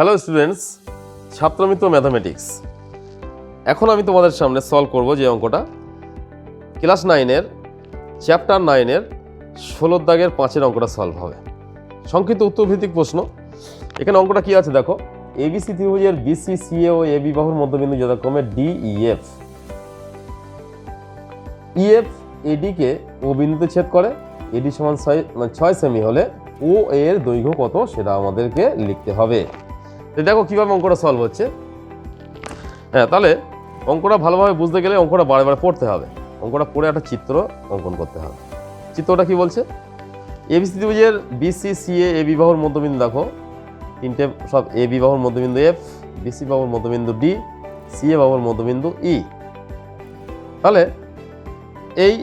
Hello students, ছাত্রমিত্র mathematics. এখন আমি তোমাদের সামনে সলভ করব যে অঙ্কটা ক্লাস 9-এর চ্যাপ্টার 9-এর 16 দাগের 5-এর অঙ্কটা সলভ হবে। সংক্ষিপ্ত উত্তরভিত্তিক প্রশ্ন। এখানে অঙ্কটা কি আছে দেখো, এবিসি ত্রিভুজের বিসি সিএ ও এবি বাহুর মধ্যবিন্দু যথাক্রমে ডিইএফ। ইএফ এডিকে ও বিন্দুতে ছেদ করে, এডি সমান 6 সেমি হলে ও এর দৈর্ঘ্য কত সেটা আমাদেরকে লিখতে হবে। তো দেখো কীভাবে অঙ্কটা সলভ হচ্ছে। হ্যাঁ, তাহলে অঙ্কটা ভালোভাবে বুঝতে গেলে অঙ্কটা বারে বারে পড়তে হবে। অঙ্কটা পড়ে একটা চিত্র অঙ্কন করতে হবে। চিত্রটা কি বলছে, এবিসি ত্রিভুজের বিসি সিএ এবি বাহুর মধ্যবিন্দু দেখো, তিনটে সব এবি বাহুর মধ্যবিন্দু এফ, বিসি বাহুর মধ্যবিন্দু ডি, সিএ বাহুর মধ্যবিন্দু ই। তাহলে এই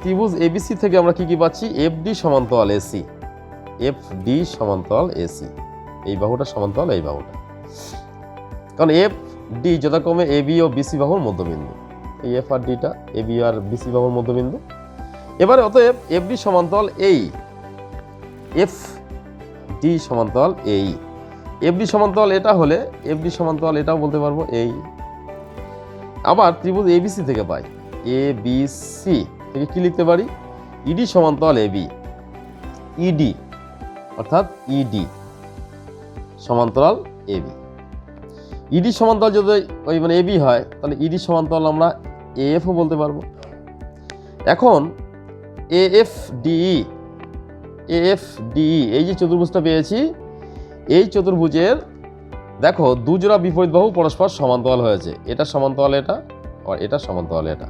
ত্রিভুজ এবিসি থেকে আমরা কি কি পাচ্ছি, এফডি সমান্তরাল এসি, এফডি সমান্তরাল এসি, এই বাহুটা সমান্তরাল এই বাহুটা, কারণ এফ ডি যথাক্রমে এবি ও বিসি বাহুর মধ্যবিন্দু। এই এফ আর ডিটা এবি আর বিসি বাহুর মধ্যবিন্দু। এবারে অতএব এফ ডি সমান্তরাল এই, এফ ডি সমান্তরাল এই, এফ ডি সমান্তরাল এটা হলে এফ ডি সমান্তরাল এটাও বলতে পারবো এই। আবার ত্রিভুজ এবিসি থেকে পাই, এ বি সি থেকে কি লিখতে পারি, ইডি সমান্তরাল এবি, ইডি অর্থাৎ ইডি সমান্তরাল এবি। ইডি সমান্তরাল যদি ওই মানে এবি হয় তাহলে ইডি সমান্তরাল আমরা এএফও বলতে পারবো। এখন এএফ ডিই, এএফ ডিই এই যে চতুর্ভুজটা পেয়েছি, এই চতুর্ভুজের দেখো দুজোড়া বিপরীত বাহু পরস্পর সমান্তরাল হয়েছে, এটা সমান্তরাল এটা আর এটা সমান্তরাল এটা।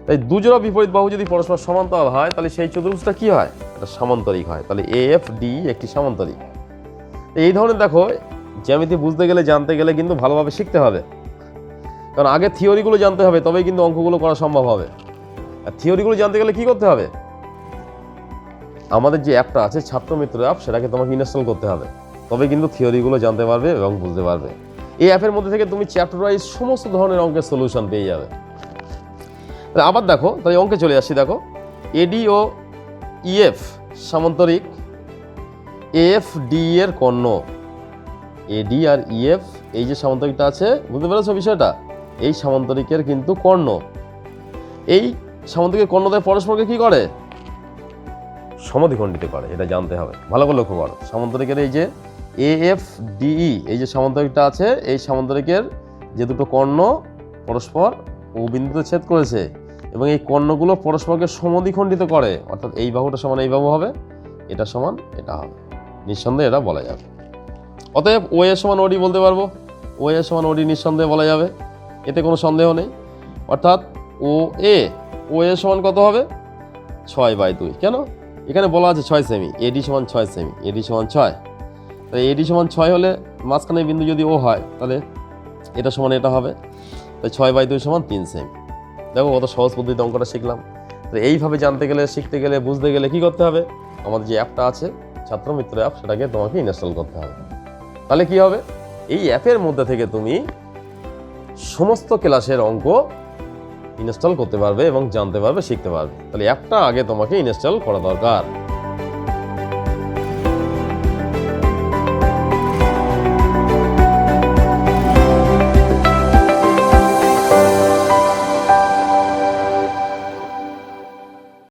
তাই দুজোড়া বিপরীত বাহু যদি পরস্পর সমান্তরাল হয় তাহলে সেই চতুর্ভুজটা কি হয়, এটা সামান্তরিক হয়। তাহলে এএফ ডিই একটি সামান্তরিক। এই ধরনের দেখো জ্যামিতি বুঝতে গেলে জানতে গেলে কিন্তু ভালোভাবে শিখতে হবে, কারণ আগে থিওরিগুলো জানতে হবে তবেই কিন্তু অঙ্কগুলো করা সম্ভব হবে। আর থিওরিগুলো জানতে গেলে কি করতে হবে, আমাদের যে অ্যাপটা আছে ছাত্রমিত্র অ্যাপ, সেটাকে তোমাকে ইনস্টল করতে হবে, তবে কিন্তু থিওরিগুলো জানতে পারবে এবং বুঝতে পারবে। এই অ্যাপের মধ্যে থেকে তুমি চ্যাপ্টার ওয়াইজ সমস্ত ধরনের অঙ্কের সলিউশন পেয়ে যাবে। আবার দেখো, তাই অঙ্কে চলে আসছি। দেখো এডি ও ইএফ সামান্তরিক, এফ ডি এর কর্ণ, এডি আর ইএফ এই যে সামান্তরিকটা আছে, বুঝতে পেরেছো বিষয়টা, এই সামান্তরিকের কিন্তু কর্ণ, এই সামান্তরিকের কর্ণদ্বয় পরস্পরকে কি করে, সমদ্বিখণ্ডিত করে। এটা জানতে হবে, ভালো করে লক্ষ্য করো। সামান্তরিকের এই যে এএফ ডিই এই যে সামান্তরিকটা আছে, এই সামান্তরিকের যে দুটো কর্ণ পরস্পর ও বিন্দুতে ছেদ করেছে এবং এই কর্ণগুলো পরস্পরকে সমদ্বিখণ্ডিত করে, অর্থাৎ এই বাহুটা সমান এই বাহু হবে, এটা সমান এটা হবে, নিঃসন্দেহে এটা বলা যাবে। অতএব ও এ সমান ওডি বলতে পারবো, ও এ সমান ওডি নিঃসন্দেহে বলা যাবে, এতে কোনো সন্দেহ নেই। অর্থাৎ ও এ সমান কত হবে, 6/2। কেন, এখানে বলা আছে 6 সেমি, এডি সমান 6 সেমি, এডি সমান 6। তাই এডি সমান 6 হলে মাঝখানে বিন্দু যদি ও হয় তাহলে এটা সমান এটা হবে, তাই 6/2 সমান 3 সেমি। দেখো কত সহজ পদ্ধতিতে অঙ্কটা শিখলাম। তো এইভাবে জানতে গেলে, শিখতে গেলে, বুঝতে গেলে কি করতে হবে, আমাদের যে অ্যাপটা আছে ছাত্রমিত্র অ্যাপ, সেটাকে তোমাকে ইনস্টল করতে হবে। তাহলে কি হবে, এই অ্যাপের মধ্যে থেকে তুমি সমস্ত ক্লাসের অঙ্ক ইনস্টল করতে পারবে এবং জানতে পারবে, শিখতে পারবে। তাহলে অ্যাপটা আগে তোমাকে ইনস্টল করা দরকার।